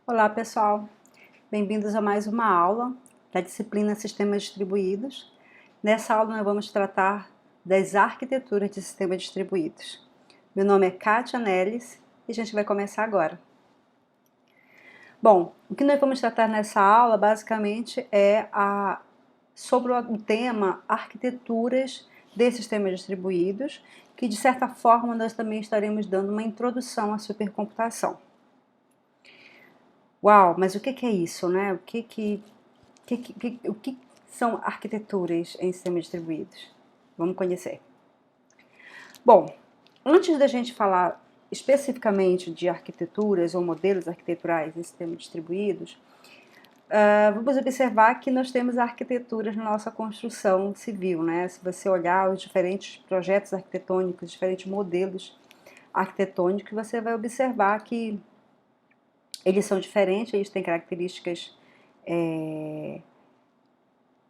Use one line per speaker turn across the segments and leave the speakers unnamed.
Olá pessoal, bem-vindos a mais uma aula da disciplina Sistemas Distribuídos. Nessa aula nós vamos tratar das arquiteturas de sistemas distribuídos. Meu nome é Kátia Neles e a gente vai começar agora. Bom, o que nós vamos tratar nessa aula basicamente é sobre o tema arquiteturas de sistemas distribuídos, que de certa forma nós também estaremos dando uma introdução à supercomputação. Uau, mas o que é isso, né? O que são arquiteturas em sistemas distribuídos? Vamos conhecer. Bom, antes da gente falar especificamente de arquiteturas ou modelos arquiteturais em sistemas distribuídos, vamos observar que nós temos arquiteturas na nossa construção civil, né? Se você olhar os diferentes projetos arquitetônicos, diferentes modelos arquitetônicos, você vai observar que eles são diferentes, eles têm características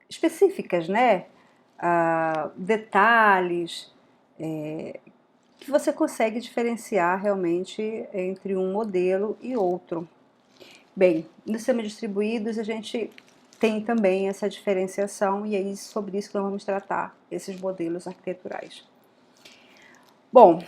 específicas, né? Detalhes que você consegue diferenciar realmente entre um modelo e outro. Bem, nos sistemas distribuídos a gente tem também essa diferenciação e é sobre isso que nós vamos tratar, esses modelos arquiteturais. Bom,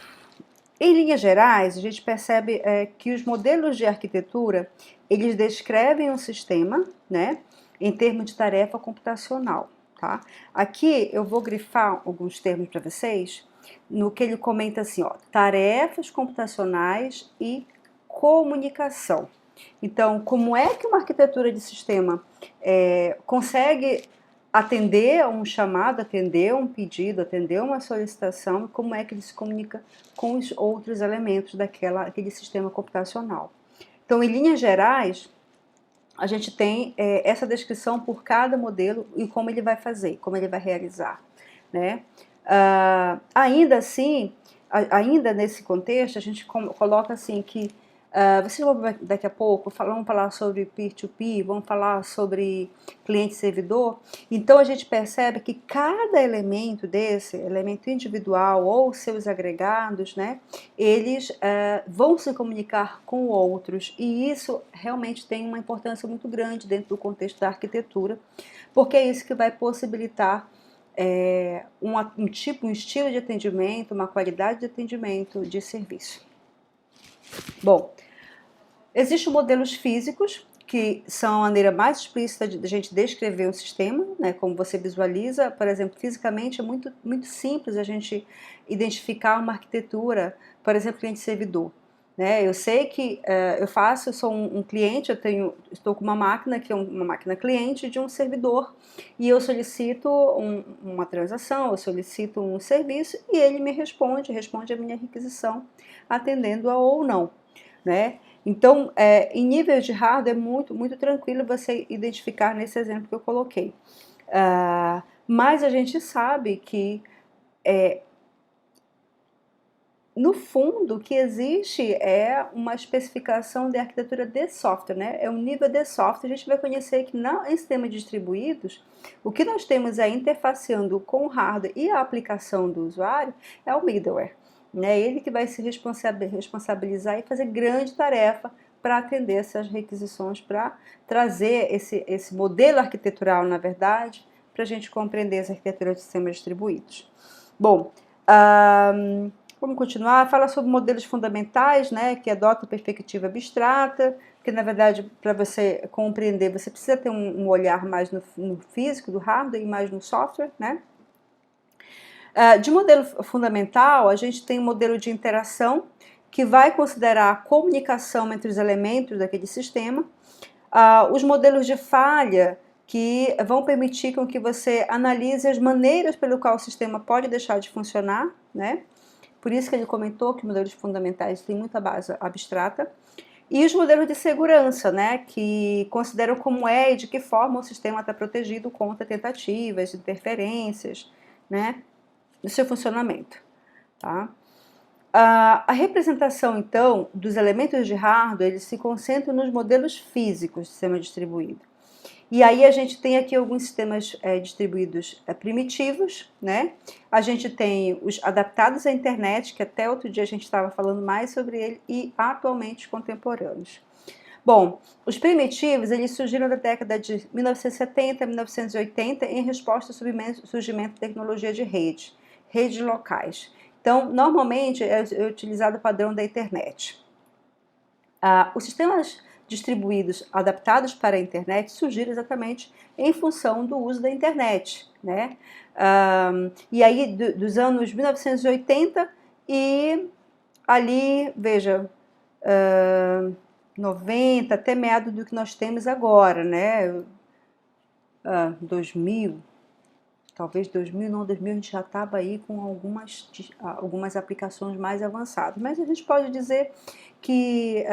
em linhas gerais, a gente percebe que os modelos de arquitetura, eles descrevem um sistema, né, em termos de tarefa computacional, tá? Aqui eu vou grifar alguns termos para vocês, no que ele comenta assim, ó, tarefas computacionais e comunicação. Então, como é que uma arquitetura de sistema consegue atender a um chamado, atender um pedido, atender uma solicitação, como é que ele se comunica com os outros elementos daquele sistema computacional. Então, em linhas gerais, a gente tem essa descrição por cada modelo e como ele vai fazer, como ele vai realizar, né? Ainda assim, ainda nesse contexto, a gente coloca assim que vocês vão ver daqui a pouco, vamos falar sobre peer-to-peer, vamos falar sobre cliente-servidor. Então, a gente percebe que cada elemento desse, elemento individual ou seus agregados, né, eles vão se comunicar com outros. E isso realmente tem uma importância muito grande dentro do contexto da arquitetura, porque é isso que vai possibilitar um estilo de atendimento, uma qualidade de atendimento de serviço. Bom, existem modelos físicos, que são a maneira mais explícita de a gente descrever um sistema, né, como você visualiza. Por exemplo, fisicamente é muito simples a gente identificar uma arquitetura, por exemplo, cliente-servidor. Né? Eu sei que eu sou um cliente, estou com uma máquina que é uma máquina cliente de um servidor e eu solicito uma transação, eu solicito um serviço e ele me responde a minha requisição, atendendo-a ou não. Né? Então, em nível de hardware é muito tranquilo você identificar nesse exemplo que eu coloquei. Mas a gente sabe que, no fundo, o que existe é uma especificação de arquitetura de software, né? É um nível de software. A gente vai conhecer que em sistemas distribuídos, o que nós temos interfaceando com o hardware e a aplicação do usuário é o middleware. É ele que vai se responsabilizar e fazer grande tarefa para atender essas requisições, para trazer esse modelo arquitetural, na verdade, para a gente compreender as arquiteturas de sistemas distribuídos. Bom, vamos continuar. Fala sobre modelos fundamentais, né, que adotam perspectiva abstrata, que na verdade, para você compreender, você precisa ter um olhar mais no físico, do hardware, e mais no software, né? De modelo fundamental, a gente tem um modelo de interação, que vai considerar a comunicação entre os elementos daquele sistema. Os modelos de falha, que vão permitir com que você analise as maneiras pelo qual o sistema pode deixar de funcionar, né? Por isso que ele comentou que modelos fundamentais têm muita base abstrata. E os modelos de segurança, né, que consideram como e de que forma o sistema está protegido contra tentativas, interferências, né, no seu funcionamento. Tá? A representação, então, dos elementos de hardware, eles se concentram nos modelos físicos do sistema distribuído. E aí a gente tem aqui alguns sistemas distribuídos primitivos, né? A gente tem os adaptados à internet, que até outro dia a gente estava falando mais sobre ele, e atualmente os contemporâneos. Bom, os primitivos, eles surgiram na década de 1970, 1980, em resposta ao surgimento de tecnologia de redes locais. Então, normalmente é utilizado o padrão da internet. Os sistemas distribuídos adaptados para a internet surgiram exatamente em função do uso da internet, né? E aí, dos anos 1980 e ali, veja, 90 até meados do que nós temos agora, né? 2000, talvez 2000, não, 2000 a gente já estava aí com algumas aplicações mais avançadas, mas a gente pode dizer que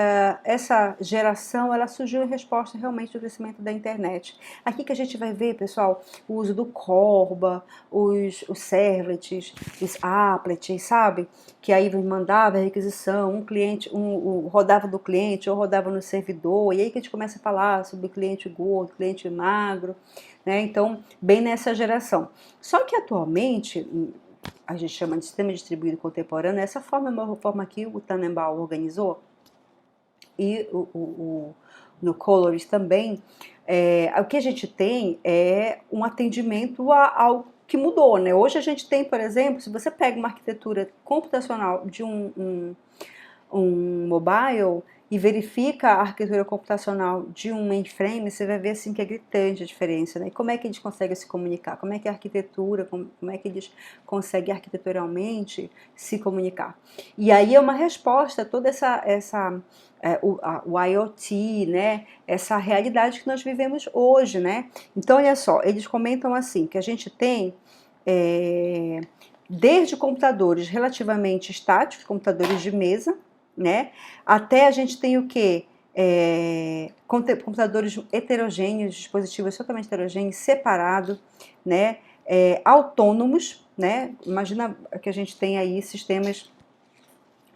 essa geração ela surgiu em resposta realmente ao crescimento da internet. Aqui que a gente vai ver, pessoal, o uso do Corba, os servlets, os applets, sabe? Que aí mandava a requisição, um cliente, rodava do cliente ou rodava no servidor, e aí que a gente começa a falar sobre o cliente gordo, cliente magro, né? Então, bem nessa geração. Só que atualmente, a gente chama de sistema distribuído contemporâneo, essa forma é uma forma que o Tannenbaum organizou, e no Colors também, o que a gente tem é um atendimento ao que mudou, né? Hoje a gente tem, por exemplo, se você pega uma arquitetura computacional de um mobile e verifica a arquitetura computacional de um mainframe, você vai ver assim que é gritante a diferença, né? E como é que eles conseguem se comunicar? Como é que a arquitetura, como é que eles conseguem arquiteturalmente se comunicar? E aí é uma resposta a toda o IoT, né? Essa realidade que nós vivemos hoje, né? Então, olha só, eles comentam assim, que a gente tem desde computadores relativamente estáticos, computadores de mesa, né? Até a gente tem o que? Computadores heterogêneos, dispositivos totalmente heterogêneos, separados, né? Autônomos, né? Imagina que a gente tem aí sistemas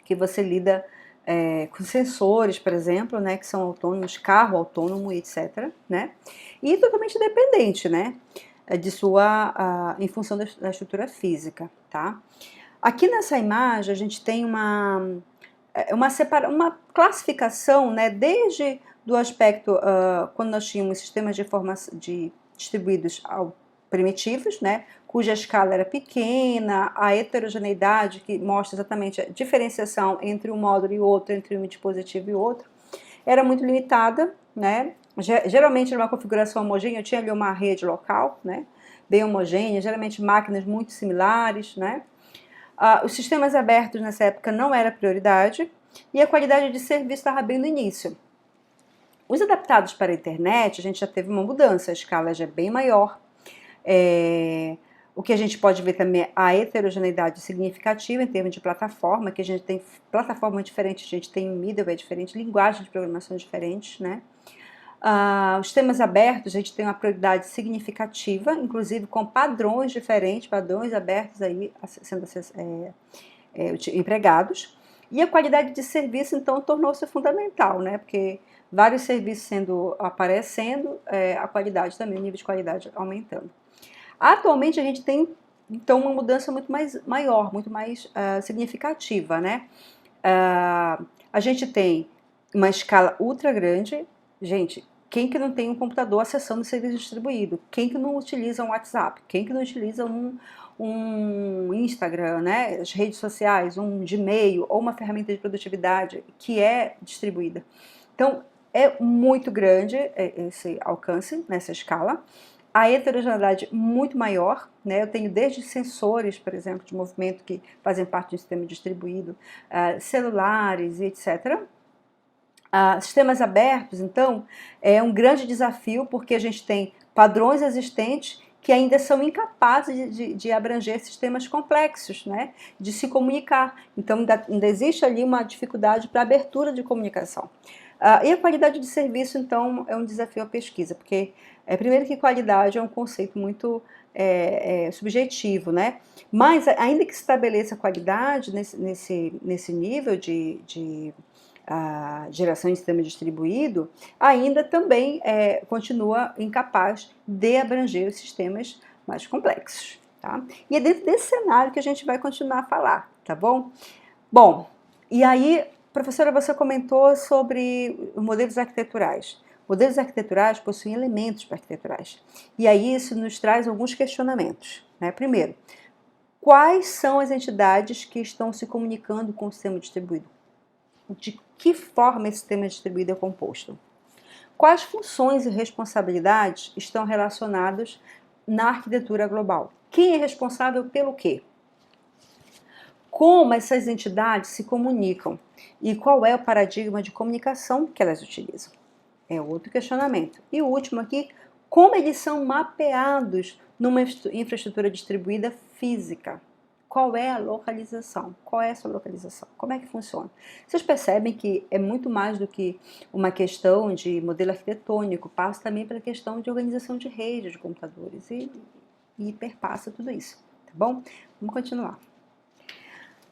que você lida com sensores, por exemplo, né? Que são autônomos, carro autônomo, etc., né? E totalmente dependente, né? Em função da estrutura física, tá? Aqui nessa imagem a gente tem uma classificação, né, desde do aspecto quando nós tínhamos sistemas distribuídos primitivos, né, cuja escala era pequena, a heterogeneidade que mostra exatamente a diferenciação entre um módulo e outro, entre um dispositivo e outro, era muito limitada, né, geralmente numa configuração homogênea, eu tinha ali uma rede local, né, bem homogênea, geralmente máquinas muito similares, né. Os sistemas abertos nessa época não era prioridade e a qualidade de serviço estava bem no início. Os adaptados para a internet, a gente já teve uma mudança, a escala já é bem maior. O que a gente pode ver também é a heterogeneidade significativa em termos de plataforma, que a gente tem plataforma diferente, a gente tem middleware diferente, linguagem de programação diferentes, né? Os sistemas abertos, a gente tem uma prioridade significativa, inclusive com padrões diferentes, padrões abertos aí sendo empregados. E a qualidade de serviço, então, tornou-se fundamental, né? Porque vários serviços aparecendo, a qualidade também, o nível de qualidade aumentando. Atualmente, a gente tem, então, uma mudança muito mais maior, muito mais significativa, né? A gente tem uma escala ultra grande. Gente, quem que não tem um computador acessando o serviço distribuído? Quem que não utiliza um WhatsApp? Quem que não utiliza um Instagram, né? As redes sociais, um Gmail ou uma ferramenta de produtividade que é distribuída? Então, é muito grande esse alcance nessa escala. A heterogeneidade muito maior, né? Eu tenho desde sensores, por exemplo, de movimento que fazem parte do sistema distribuído, celulares e etc., sistemas abertos, então, é um grande desafio porque a gente tem padrões existentes que ainda são incapazes de abranger sistemas complexos, né, de se comunicar. Então, ainda existe ali uma dificuldade para abertura de comunicação. E a qualidade de serviço, então, é um desafio à pesquisa, porque, primeiro que qualidade é um conceito muito subjetivo, né, mas ainda que se estabeleça qualidade nesse nível de geração em sistema distribuído, ainda também continua incapaz de abranger os sistemas mais complexos, tá? E é dentro desse cenário que a gente vai continuar a falar, tá bom? Bom, e aí Professora, você comentou sobre os modelos arquiteturais. Modelos arquiteturais possuem elementos arquiteturais. E aí isso nos traz alguns questionamentos, né? Primeiro, quais são as entidades que estão se comunicando com o sistema distribuído? De que forma esse sistema distribuído é composto? Quais funções e responsabilidades estão relacionadas na arquitetura global? Quem é responsável pelo quê? Como essas entidades se comunicam e qual é o paradigma de comunicação que elas utilizam? É outro questionamento. E o último aqui, como eles são mapeados numa infraestrutura distribuída física? Qual é a localização? Qual é a sua localização? Como é que funciona? Vocês percebem que é muito mais do que uma questão de modelo arquitetônico, passa também pela questão de organização de redes de computadores e perpassa tudo isso, tá bom? Vamos continuar.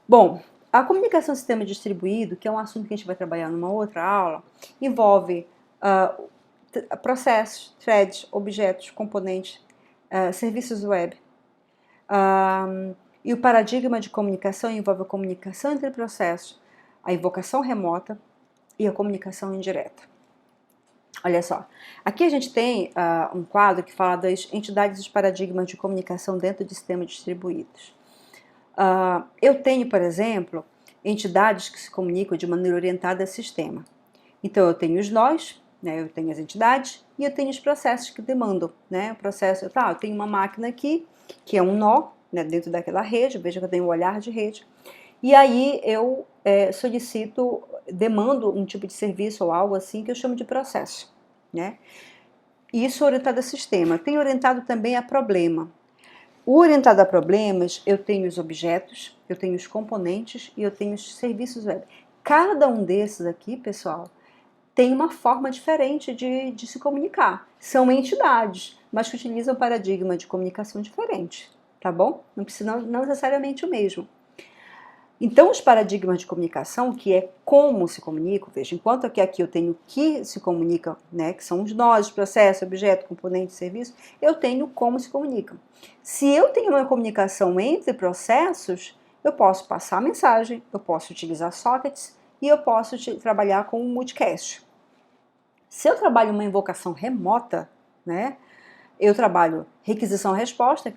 Bom, a comunicação sistema distribuído, que é um assunto que a gente vai trabalhar numa outra aula, envolve processos, threads, objetos, componentes, serviços web. E o paradigma de comunicação envolve a comunicação entre processos, a invocação remota e a comunicação indireta. Olha só, aqui a gente tem um quadro que fala das entidades e dos paradigmas de comunicação dentro de sistemas distribuídos. Eu tenho, por exemplo, entidades que se comunicam de maneira orientada a sistema. Então, eu tenho os nós, né, eu tenho as entidades e eu tenho os processos que demandam. Né, o processo, eu tenho uma máquina aqui, que é um nó, né, dentro daquela rede, veja que eu tenho um olhar de rede, e aí eu demando um tipo de serviço ou algo assim que eu chamo de processo. Né? Isso orientado a sistema. Tem orientado também a problema. O orientado a problemas, eu tenho os objetos, eu tenho os componentes e eu tenho os serviços web. Cada um desses aqui, pessoal, tem uma forma diferente de se comunicar. São entidades, mas que utilizam paradigma de comunicação diferente, tá bom? Não precisa não necessariamente o mesmo. Então, os paradigmas de comunicação, que é como se comunicam, veja, enquanto aqui eu tenho que se comunica, né, que são os nós, processo, objeto, componente, serviço, eu tenho como se comunicam. Se eu tenho uma comunicação entre processos, eu posso passar mensagem, eu posso utilizar sockets e eu posso trabalhar com um multicast. Se eu trabalho uma invocação remota, né, eu trabalho requisição-resposta,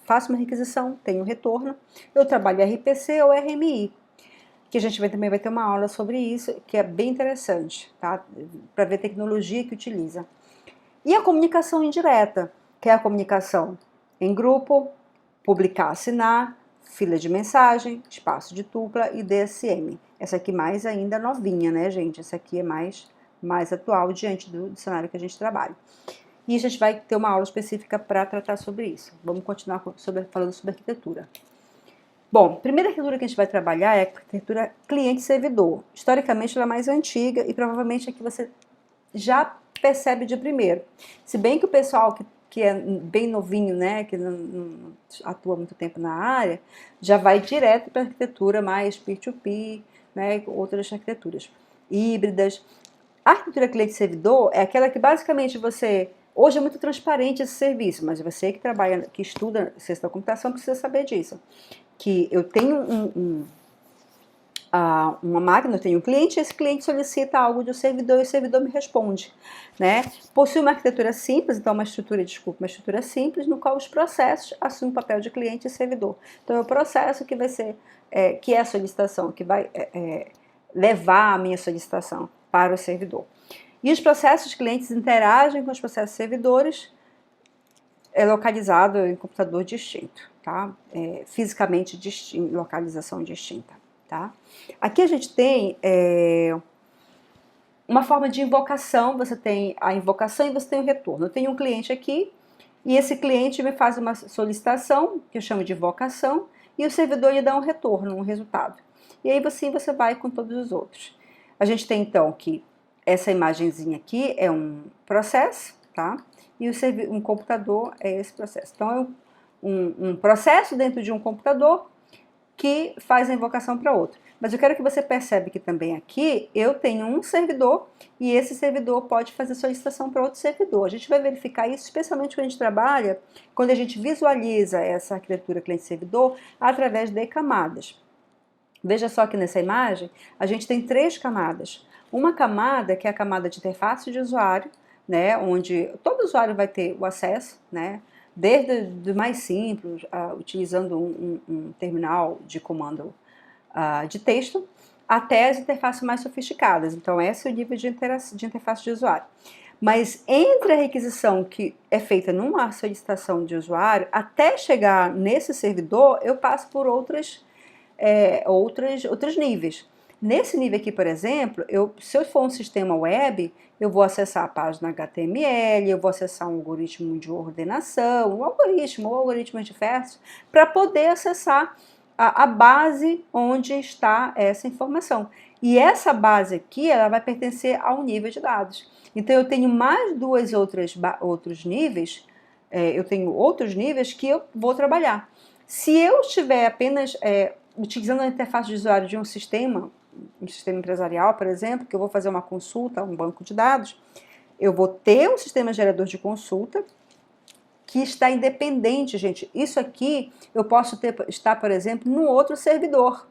faço uma requisição, tenho retorno, eu trabalho RPC ou RMI, que a gente também vai ter uma aula sobre isso, que é bem interessante, tá? Para ver a tecnologia que utiliza. E a comunicação indireta, que é a comunicação em grupo, publicar, assinar, fila de mensagem, espaço de tupla e DSM. Essa aqui mais ainda novinha, né, gente? Essa aqui é mais atual diante do cenário que a gente trabalha. E a gente vai ter uma aula específica para tratar sobre isso. Vamos continuar falando sobre arquitetura. Bom, a primeira arquitetura que a gente vai trabalhar é a arquitetura cliente-servidor. Historicamente, ela é mais antiga e provavelmente aqui você já percebe de primeiro. Se bem que o pessoal que é bem novinho, né, que não atua muito tempo na área, já vai direto para a arquitetura mais peer-to-peer, né, outras arquiteturas híbridas. A arquitetura cliente-servidor é aquela que basicamente hoje é muito transparente esse serviço, mas você que trabalha, que estuda ciência da computação precisa saber disso. Que eu tenho uma máquina, eu tenho um cliente, e esse cliente solicita algo do servidor e o servidor me responde. Né? Possui uma arquitetura simples, então uma estrutura simples, no qual os processos assumem o papel de cliente e servidor. Então é o processo que vai ser, que é a solicitação, que vai levar a minha solicitação para o servidor. E os processos clientes interagem com os processos servidores localizado em computador distinto, tá? Fisicamente distinto, localização distinta, tá? Aqui a gente tem uma forma de invocação, você tem a invocação e você tem o retorno. Eu tenho um cliente aqui e esse cliente me faz uma solicitação, que eu chamo de invocação, e o servidor lhe dá um retorno, um resultado. E aí assim você vai com todos os outros. A gente tem então que essa imagenzinha aqui é um processo, tá? E um computador é esse processo. Então, é um processo dentro de um computador que faz a invocação para outro. Mas eu quero que você perceba que também aqui eu tenho um servidor e esse servidor pode fazer solicitação para outro servidor. A gente vai verificar isso especialmente quando a gente trabalha, quando a gente visualiza essa arquitetura cliente-servidor através de camadas. Veja só que nessa imagem, a gente tem 3 camadas. Uma camada, que é a camada de interface de usuário, né, onde todo usuário vai ter o acesso, né, desde o mais simples, utilizando um terminal de comando de texto, até as interfaces mais sofisticadas. Então, esse é o nível de interface de usuário. Mas entre a requisição que é feita numa solicitação de usuário, até chegar nesse servidor, eu passo por outros níveis. Nesse nível aqui, por exemplo, se eu for um sistema web, eu vou acessar a página HTML, eu vou acessar um algoritmo de ordenação, ou algoritmos diversos, para poder acessar a base onde está essa informação. E essa base aqui, ela vai pertencer ao nível de dados. Então, eu tenho mais outros níveis, eu tenho outros níveis que eu vou trabalhar. Se eu estiver apenas utilizando a interface de usuário de um sistema empresarial, por exemplo, que eu vou fazer uma consulta a um banco de dados, eu vou ter um sistema gerador de consulta que está independente, gente. Isso aqui eu posso estar, por exemplo, num outro servidor,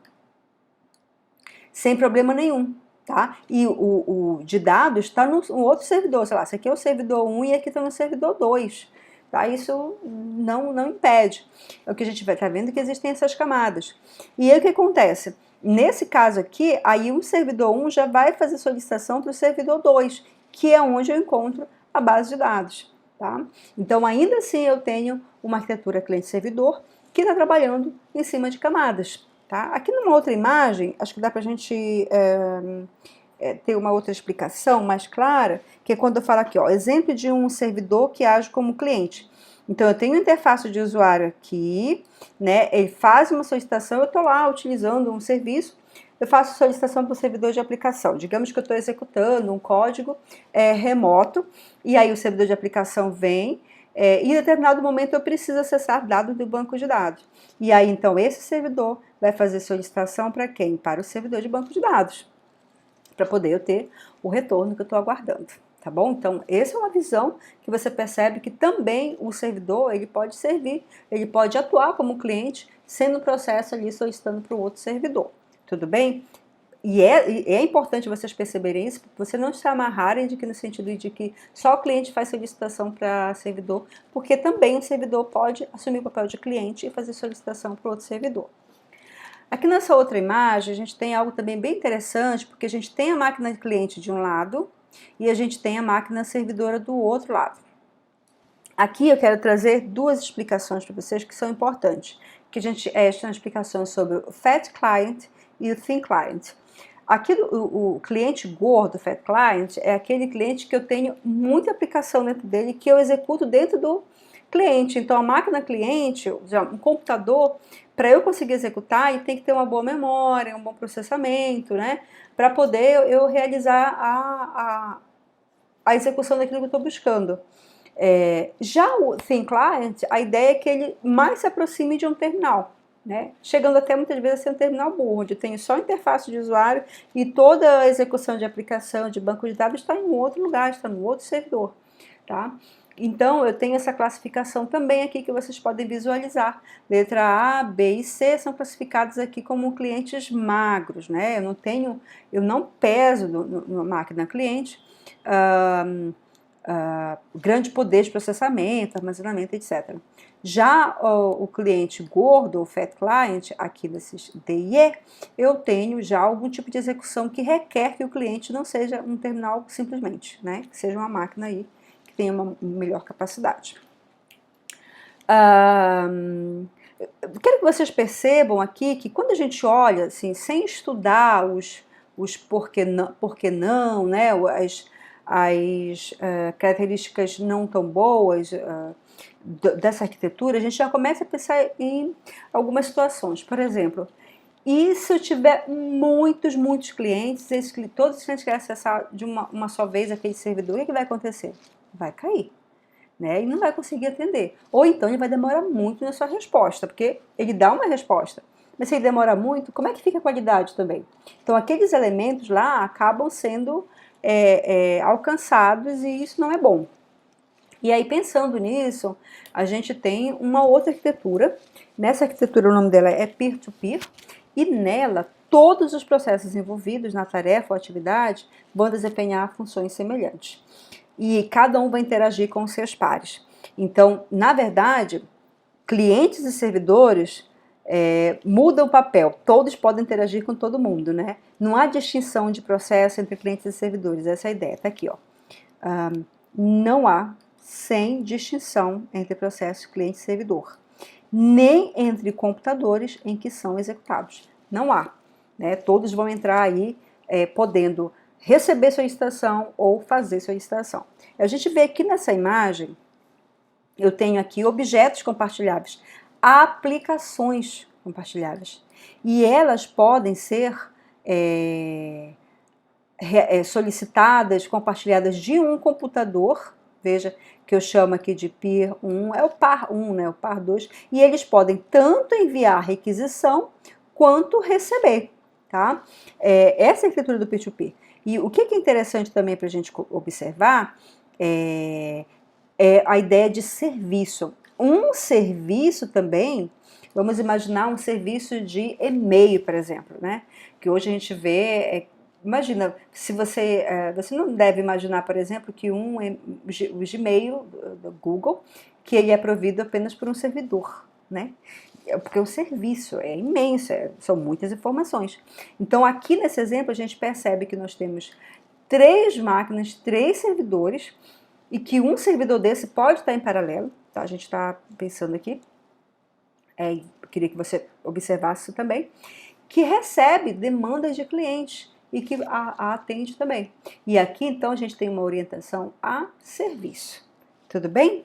sem problema nenhum, tá? E o de dados está no outro servidor, sei lá, esse aqui é o servidor 1 e aqui está no servidor 2. Tá? Isso não impede. É o que a gente vai estar vendo que existem essas camadas. E aí o que acontece? Nesse caso aqui, aí o servidor 1 já vai fazer solicitação para o servidor 2, que é onde eu encontro a base de dados. Tá? Então, ainda assim, eu tenho uma arquitetura cliente-servidor que está trabalhando em cima de camadas. Tá? Aqui numa outra imagem, acho que dá para a gente ter uma outra explicação mais clara, que é quando eu falo aqui, ó, exemplo de um servidor que age como cliente. Então, eu tenho interface de usuário aqui, né? Ele faz uma solicitação, eu estou lá utilizando um serviço, eu faço solicitação para o servidor de aplicação. Digamos que eu estou executando um código remoto, e aí o servidor de aplicação vem, e em determinado momento eu preciso acessar dados do banco de dados. E aí, então, esse servidor vai fazer solicitação para quem? Para o servidor de banco de dados, para poder eu ter o retorno que eu estou aguardando. Tá bom? Então, essa é uma visão que você percebe que também o servidor, ele pode servir, ele pode atuar como cliente, sendo o processo ali solicitando para o outro servidor. Tudo bem? E é importante vocês perceberem isso, porque vocês não se amarrarem no sentido de que só o cliente faz solicitação para servidor, porque também o servidor pode assumir o papel de cliente e fazer solicitação para o outro servidor. Aqui nessa outra imagem, a gente tem algo também bem interessante, porque a gente tem a máquina de cliente de um lado e a gente tem a máquina servidora do outro lado. Aqui eu quero trazer 2 explicações para vocês que são importantes, que a gente são explicações sobre o Fat Client e o Thin Client. Aqui o cliente gordo, Fat Client, é aquele cliente que eu tenho muita aplicação dentro dele, que eu executo dentro do cliente. Então, a máquina cliente, um computador, para eu conseguir executar, ele tem que ter uma boa memória, um bom processamento, né? Para poder eu realizar a execução daquilo que eu estou buscando. Já o Thin Client, a ideia é que ele mais se aproxime de um terminal, né? Chegando até muitas vezes a ser um terminal burro, onde eu tenho só interface de usuário e toda a execução de aplicação de banco de dados está em um outro lugar, está no outro servidor. Tá? Então, eu tenho essa classificação também aqui que vocês podem visualizar. Letra A, B e C são classificados aqui como clientes magros, né? Eu não peso na máquina cliente grande poder de processamento, armazenamento, etc. Já o cliente gordo, o Fat Client, aqui desses D e E, eu tenho já algum tipo de execução que requer que o cliente não seja um terminal simplesmente, né? Que seja uma máquina aí que tenha uma melhor capacidade. Quero que vocês percebam aqui que quando a gente olha, assim, sem estudar os por que não, né? As características não tão boas dessa arquitetura, a gente já começa a pensar em algumas situações. Por exemplo, e se eu tiver muitos clientes, todos os clientes querem acessar de uma só vez aquele servidor, o que vai acontecer? Vai cair, né? E não vai conseguir atender. Ou então ele vai demorar muito na sua resposta, porque ele dá uma resposta, mas se ele demora muito, como é que fica a qualidade também? Então aqueles elementos lá acabam sendo alcançados e isso não é bom. E aí, pensando nisso, a gente tem uma outra arquitetura. Nessa arquitetura, o nome dela é peer-to-peer, e nela, todos os processos envolvidos na tarefa ou atividade vão desempenhar funções semelhantes. E cada um vai interagir com os seus pares. Então, na verdade, clientes e servidores mudam o papel. Todos podem interagir com todo mundo, né? Não há distinção de processo entre clientes e servidores. Essa é a ideia. Está aqui, ó. Não há sem distinção entre processo cliente e servidor, nem entre computadores em que são executados. Não há. Né? Todos vão entrar aí podendo receber solicitação ou fazer solicitação. A gente vê aqui nessa imagem, eu tenho aqui objetos compartilháveis, aplicações compartilháveis. E elas podem ser solicitadas, compartilhadas de um computador, veja que eu chamo aqui de peer 1, é o par 1, né, o par 2, e eles podem tanto enviar requisição quanto receber, tá? Essa é a arquitetura do peer-to-peer. E o que é interessante também para a gente observar é a ideia de serviço. Um serviço também, vamos imaginar um serviço de e-mail, por exemplo, né? Que hoje a gente vê, imagina, se você não deve imaginar, por exemplo, que o Gmail do Google, que ele é provido apenas por um servidor, né? Porque o serviço é imenso, são muitas informações. Então, aqui nesse exemplo, a gente percebe que nós temos 3 máquinas, 3 servidores, e que um servidor desse pode estar em paralelo, tá? A gente está pensando aqui, queria que você observasse isso também, que recebe demandas de clientes e que a atende também. E aqui, então, a gente tem uma orientação a serviço. Tudo bem?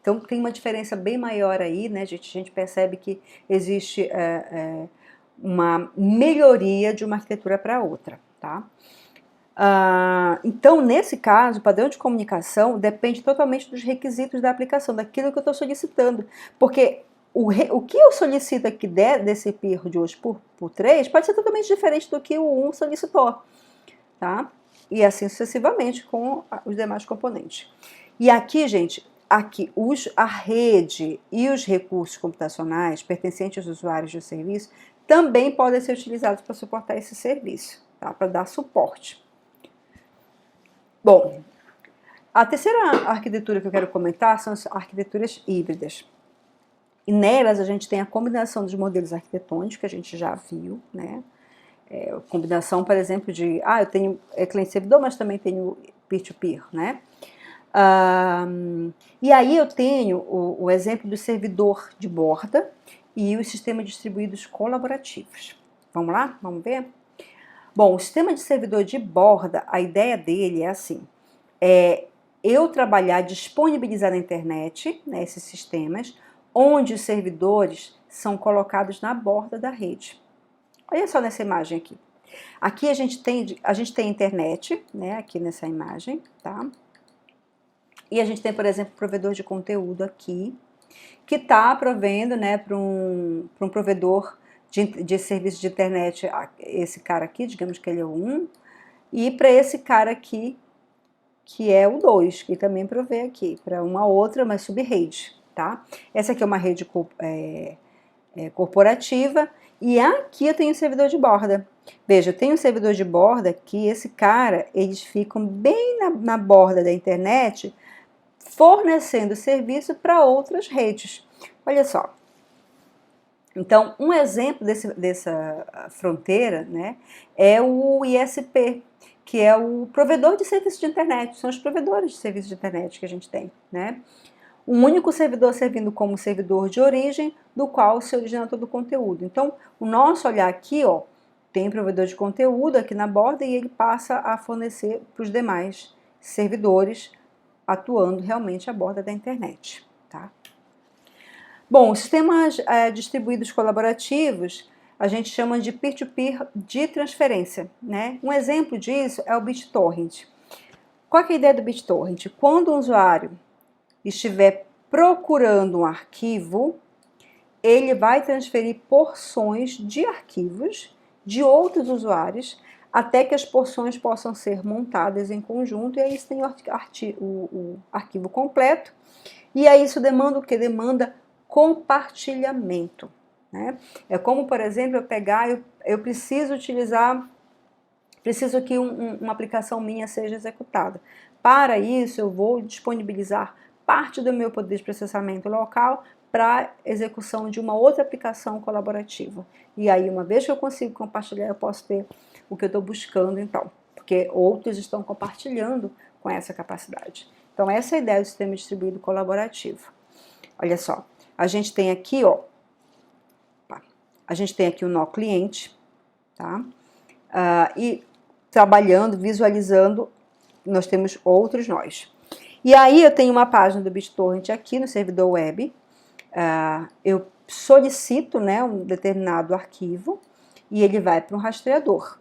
Então, tem uma diferença bem maior aí, né? A gente percebe que existe uma melhoria de uma arquitetura para outra, tá? Então, nesse caso, o padrão de comunicação depende totalmente dos requisitos da aplicação, daquilo que eu estou solicitando. Porque o que eu solicito aqui desse peer de hoje por 3 pode ser totalmente diferente do que o 1 solicitou, tá? E assim sucessivamente com os demais componentes. E aqui, gente, a rede e os recursos computacionais pertencentes aos usuários do serviço também podem ser utilizados para suportar esse serviço, tá? Para dar suporte. Bom, a terceira arquitetura que eu quero comentar são as arquiteturas híbridas. E nelas a gente tem a combinação dos modelos arquitetônicos, que a gente já viu, né? Combinação, por exemplo, de, eu tenho cliente-servidor, mas também tenho peer-to-peer, né? E aí eu tenho o exemplo do servidor de borda e os sistemas distribuídos colaborativos. Vamos lá? Vamos ver? Bom, o sistema de servidor de borda, a ideia dele é assim, eu trabalhar, disponibilizar na internet, né, esses sistemas, onde os servidores são colocados na borda da rede. Olha só nessa imagem aqui. Aqui a gente tem internet, né, aqui nessa imagem, tá? E a gente tem, por exemplo, provedor de conteúdo aqui, que está provendo, né, para um provedor de serviço de internet, esse cara aqui, digamos que ele é o 1, e para esse cara aqui, que é o 2, que também provê aqui, para uma outra, mas subrede, tá? Essa aqui é uma rede corporativa, e aqui eu tenho o servidor de borda. Veja, eu tenho um servidor de borda que esse cara, eles ficam bem na borda da internet, fornecendo serviço para outras redes. Olha só. Então, um exemplo dessa fronteira, né, é o ISP, que é o provedor de serviço de internet, são os provedores de serviço de internet que a gente tem, né? Um único servidor servindo como servidor de origem, do qual se origina todo o conteúdo. Então, o nosso olhar aqui, ó, tem provedor de conteúdo aqui na borda e ele passa a fornecer para os demais servidores, atuando realmente à borda da internet, tá? Bom, os sistemas distribuídos colaborativos, a gente chama de peer-to-peer de transferência, né? Um exemplo disso é o BitTorrent. Qual é a ideia do BitTorrent? Quando um usuário estiver procurando um arquivo, ele vai transferir porções de arquivos de outros usuários até que as porções possam ser montadas em conjunto, e aí você tem o arquivo completo. E aí isso demanda o quê? Demanda compartilhamento, né? É como, por exemplo, eu pegar eu preciso que uma aplicação minha seja executada. Para isso, eu vou disponibilizar parte do meu poder de processamento local para execução de uma outra aplicação colaborativa. E aí, uma vez que eu consigo compartilhar, eu posso ter o que eu estou buscando, então, porque outros estão compartilhando com essa capacidade. Então, essa é a ideia do sistema distribuído colaborativo. Olha só, a gente tem aqui, ó, a gente tem aqui o nó cliente, tá? E trabalhando, visualizando, nós temos outros nós. E aí eu tenho uma página do BitTorrent aqui no servidor web, eu solicito, né, um determinado arquivo e ele vai para um rastreador.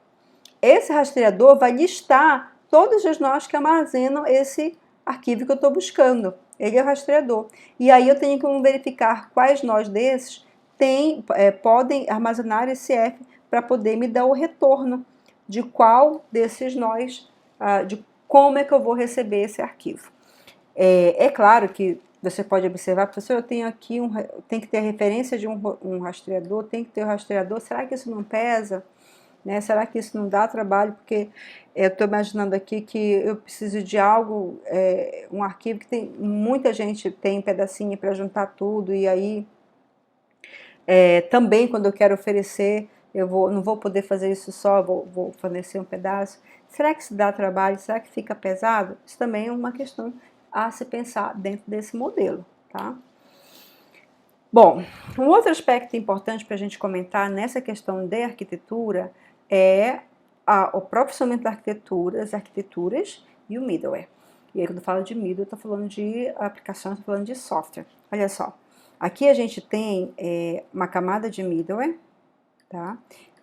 Esse rastreador vai listar todos os nós que armazenam esse arquivo que eu estou buscando. Ele é o rastreador. E aí eu tenho que verificar quais nós desses podem armazenar esse F para poder me dar o retorno de qual desses nós, de como é que eu vou receber esse arquivo. É claro que você pode observar, professor, eu tenho aqui tem que ter a referência de um rastreador, tem que ter o rastreador, será que isso não pesa? Né? Será que isso não dá trabalho? Porque eu estou imaginando aqui que eu preciso de algo, um arquivo que muita gente tem pedacinho para juntar tudo, e aí também quando eu quero oferecer, não vou poder fazer isso só, vou fornecer um pedaço. Será que isso dá trabalho? Será que fica pesado? Isso também é uma questão a se pensar dentro desse modelo, tá? Bom, um outro aspecto importante para a gente comentar nessa questão de arquitetura é o profissionamento da arquitetura, das arquiteturas e o middleware. E aí quando eu falo de middleware, eu estou falando de aplicações, estou falando de software. Olha só, aqui a gente tem uma camada de middleware, tá?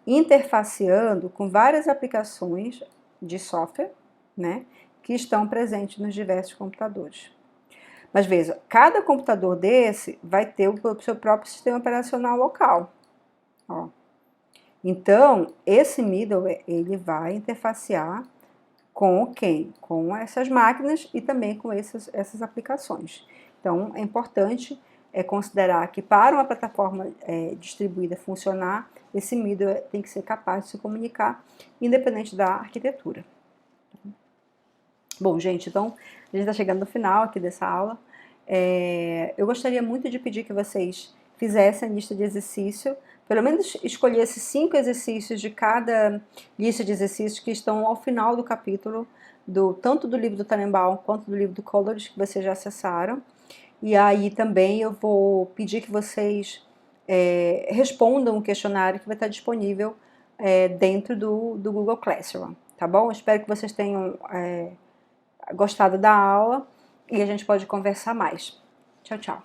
Interfaceando com várias aplicações de software, né, que estão presentes nos diversos computadores. Mas veja, cada computador desse vai ter o seu próprio sistema operacional local. Ó. Então, esse middleware, ele vai interfacear com quem? Com essas máquinas e também com essas aplicações. Então, é importante considerar que para uma plataforma distribuída funcionar, esse middleware tem que ser capaz de se comunicar, independente da arquitetura. Bom, gente, então a gente está chegando no final aqui dessa aula. Eu gostaria muito de pedir que vocês fizessem a lista de exercício, pelo menos escolhesse 5 exercícios de cada lista de exercícios que estão ao final do capítulo, tanto do livro do Tannenbaum quanto do livro do Coleridge, que vocês já acessaram. E aí também eu vou pedir que vocês respondam o questionário que vai estar disponível dentro do Google Classroom, tá bom? Eu espero que vocês tenham gostado da aula e a gente pode conversar mais. Tchau, tchau.